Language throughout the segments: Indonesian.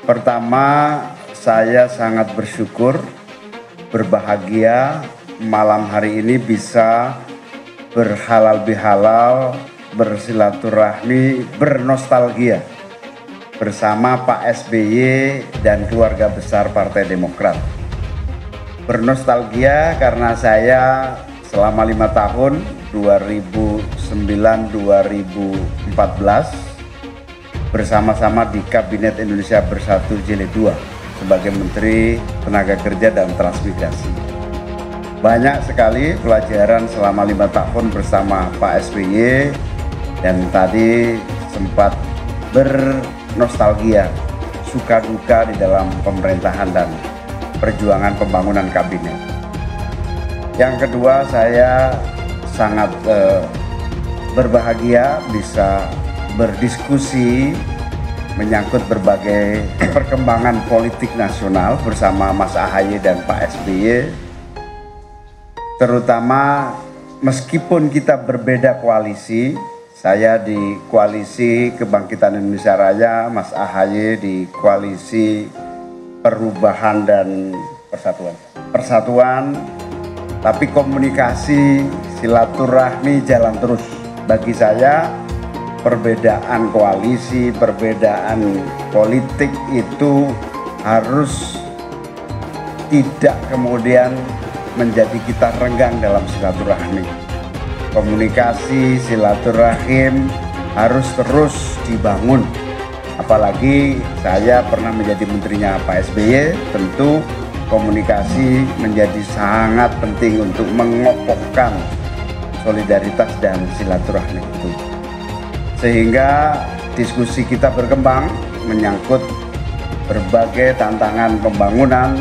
Pertama, saya sangat bersyukur, berbahagia malam hari ini bisa berhalal bihalal, bersilaturahmi, bernostalgia bersama Pak SBY dan keluarga besar Partai Demokrat. Bernostalgia karena saya selama 5 tahun, 2009-2014, bersama-sama di Kabinet Indonesia Bersatu Jilid 2 sebagai Menteri Tenaga Kerja dan Transmigrasi. Banyak sekali pelajaran selama 5 tahun bersama Pak SBY dan tadi sempat bernostalgia suka duka di dalam pemerintahan dan perjuangan pembangunan kabinet. Yang kedua, saya sangat berbahagia bisa berdiskusi menyangkut berbagai perkembangan politik nasional bersama Mas AHY dan Pak SBY, terutama meskipun kita berbeda koalisi, saya di koalisi Kebangkitan Indonesia Raya, Mas AHY di koalisi Perubahan dan Persatuan, tapi komunikasi, silaturahmi jalan terus. Bagi saya, perbedaan koalisi, perbedaan politik itu harus tidak kemudian menjadi kita renggang dalam silaturahmi. Komunikasi, silaturahim harus terus dibangun. Apalagi saya pernah menjadi menterinya Pak SBY, tentu komunikasi menjadi sangat penting untuk mengokohkan solidaritas dan silaturahmi itu. Sehingga diskusi kita berkembang menyangkut berbagai tantangan pembangunan,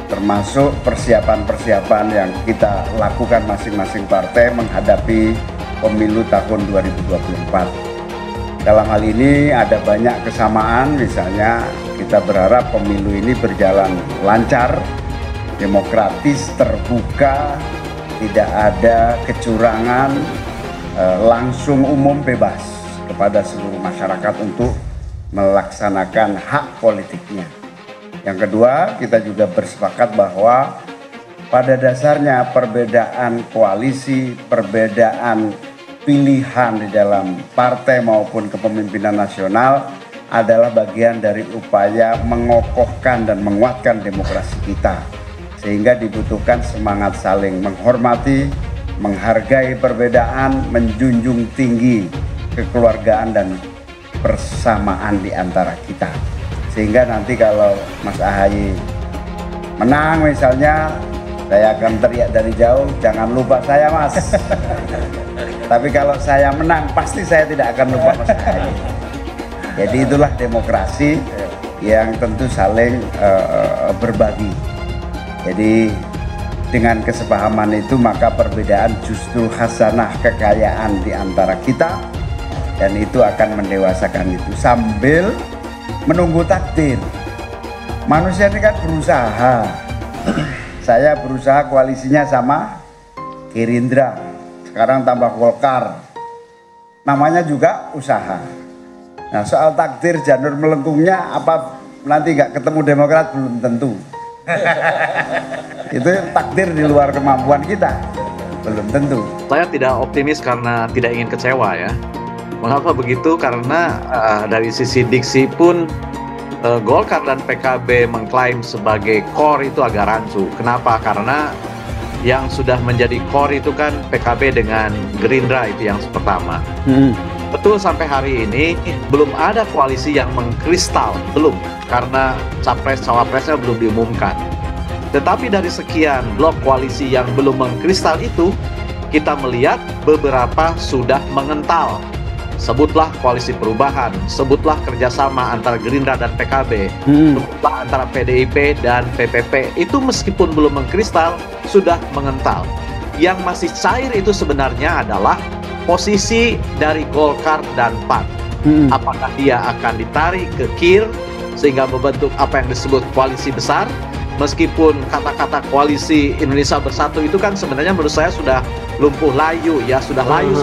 termasuk persiapan-persiapan yang kita lakukan masing-masing partai menghadapi pemilu tahun 2024. Dalam hal ini ada banyak kesamaan, misalnya kita berharap pemilu ini berjalan lancar, demokratis, terbuka, tidak ada kecurangan, langsung umum bebas kepada seluruh masyarakat untuk melaksanakan hak politiknya. Yang kedua, kita juga bersepakat bahwa pada dasarnya perbedaan koalisi, perbedaan pilihan di dalam partai maupun kepemimpinan nasional adalah bagian dari upaya mengokohkan dan menguatkan demokrasi kita. Sehingga dibutuhkan semangat saling menghormati, menghargai perbedaan, menjunjung tinggi kekeluargaan dan persamaan di antara kita. Sehingga nanti kalau Mas AHY menang misalnya, saya akan teriak dari jauh, jangan lupa saya Mas. Tapi kalau saya menang, pasti saya tidak akan lupa Mas AHY. Jadi itulah demokrasi yang tentu saling berbagi. Jadi dengan kesepahaman itu maka perbedaan justru khasanah kekayaan di antara kita, dan itu akan mendewasakan itu sambil menunggu takdir. Manusia ini kan berusaha. Saya berusaha koalisinya sama Gerindra, sekarang tambah Golkar. Namanya juga usaha. Nah, soal takdir janur melengkungnya apa nanti nggak ketemu Demokrat belum tentu. Itu takdir di luar kemampuan kita, belum tentu. Saya tidak optimis karena tidak ingin kecewa ya. Mengapa begitu? Karena dari sisi diksi pun Golkar dan PKB mengklaim sebagai core itu agak rancu. Kenapa? Karena yang sudah menjadi core itu kan PKB dengan Gerindra, itu yang pertama. Betul, sampai hari ini belum ada koalisi yang mengkristal, belum, karena capres-cawapresnya belum diumumkan. Tetapi dari sekian blok koalisi yang belum mengkristal itu, kita melihat beberapa sudah mengental. Sebutlah koalisi perubahan, sebutlah kerjasama antara Gerindra dan PKB, sebutlah antara PDIP dan PPP. Itu meskipun belum mengkristal, sudah mengental. Yang masih cair itu sebenarnya adalah posisi dari Golkar dan PAN. Apakah dia akan ditarik ke kir sehingga membentuk apa yang disebut koalisi besar? Meskipun kata-kata koalisi Indonesia Bersatu itu kan sebenarnya menurut saya sudah lumpuh layu ya, sudah layu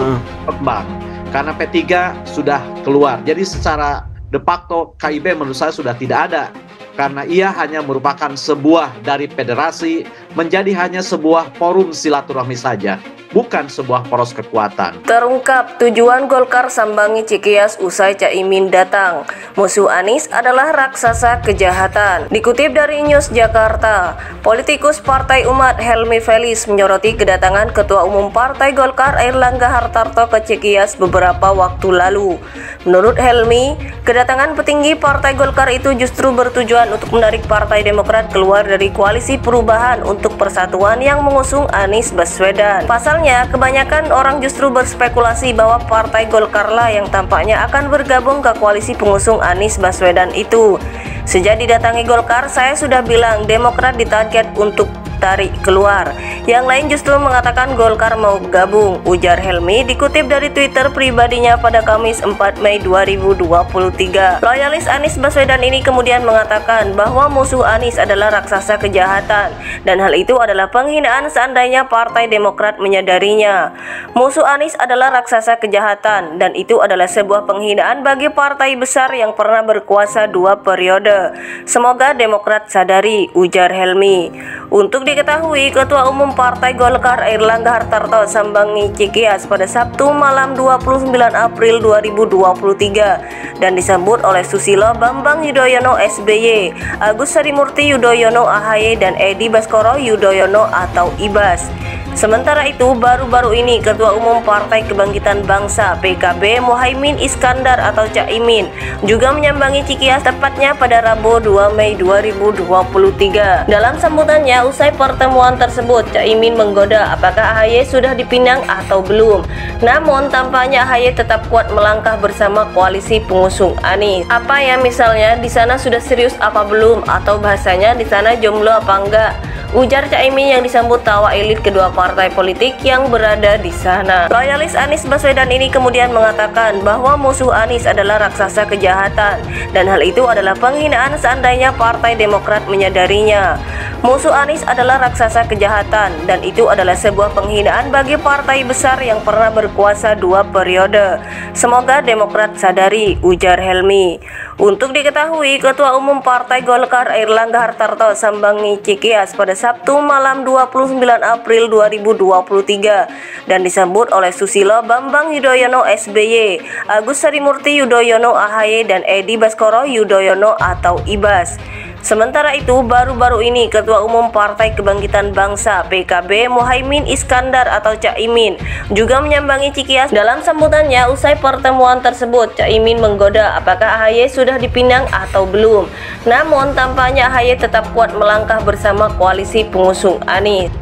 kembang. Karena P3 sudah keluar. Jadi secara de facto KIB menurut saya sudah tidak ada, karena ia hanya merupakan sebuah dari federasi menjadi hanya sebuah forum silaturahmi saja, bukan sebuah poros kekuatan. Terungkap tujuan Golkar sambangi Cikias usai Caimin datang. Musuh Anies adalah raksasa kejahatan. Dikutip dari News Jakarta, politikus Partai Umat Helmi Felis menyoroti kedatangan Ketua Umum Partai Golkar Airlangga Hartarto ke Cikias beberapa waktu lalu. Menurut Helmi, kedatangan petinggi Partai Golkar itu justru bertujuan untuk menarik Partai Demokrat keluar dari koalisi perubahan untuk persatuan yang mengusung Anies Baswedan. Pasalnya, kebanyakan orang justru berspekulasi bahwa Partai Golkar lah yang tampaknya akan bergabung ke koalisi pengusung Anies Baswedan itu. Sejak didatangi Golkar, saya sudah bilang Demokrat ditarget untuk tarik keluar. Yang lain justru mengatakan Golkar mau gabung, ujar Helmi dikutip dari Twitter pribadinya pada Kamis 4 Mei 2023. Loyalis Anies Baswedan ini kemudian mengatakan bahwa musuh Anies adalah raksasa kejahatan dan hal itu adalah penghinaan seandainya Partai Demokrat menyadarinya. Musuh Anies adalah raksasa kejahatan dan itu adalah sebuah penghinaan bagi partai besar yang pernah berkuasa 2 periode. Semoga Demokrat sadari, ujar Helmi. Untuk diketahui, Ketua Umum Partai Golkar Airlangga Hartarto sambangi Cikias pada Sabtu malam 29 April 2023 dan disambut oleh Susilo Bambang Yudhoyono SBY, Agus Harimurti Yudhoyono AHY dan Edi Baskoro Yudhoyono atau IBAS. Sementara itu, baru-baru ini Ketua Umum Partai Kebangkitan Bangsa PKB Muhaimin Iskandar atau Caimin juga menyambangi Cikias tepatnya pada Rabu 2 Mei 2023. Dalam sambutannya usai pertemuan tersebut, Caimin menggoda apakah AHY sudah dipinang atau belum. Namun tampaknya AHY tetap kuat melangkah bersama koalisi pengusung Anies. Apa ya, misalnya di sana sudah serius apa belum, atau bahasanya di sana jomblo apa enggak, ujar Caimin yang disambut tawa elit kedua partai politik yang berada di sana. Loyalis Anies Baswedan ini kemudian mengatakan bahwa musuh Anies adalah raksasa kejahatan dan hal itu adalah penghinaan seandainya Partai Demokrat menyadarinya. Musuh Anies adalah raksasa kejahatan dan itu adalah sebuah penghinaan bagi partai besar yang pernah berkuasa 2 periode. Semoga Demokrat sadari, ujar Helmi. Untuk diketahui, Ketua Umum Partai Golkar Airlangga Hartarto sambangi Cikias pada Sabtu malam 29 April 2023 dan disambut oleh Susilo Bambang Yudhoyono SBY, Agus Harimurti Yudhoyono AHY dan Edi Baskoro Yudhoyono atau IBAS. Sementara itu, baru-baru ini Ketua Umum Partai Kebangkitan Bangsa PKB Muhaimin Iskandar atau Caimin juga menyambangi Cikias. Dalam sambutannya usai pertemuan tersebut, Caimin menggoda apakah AHY sudah dipinang atau belum. Namun tampaknya AHY tetap kuat melangkah bersama koalisi pengusung Anies.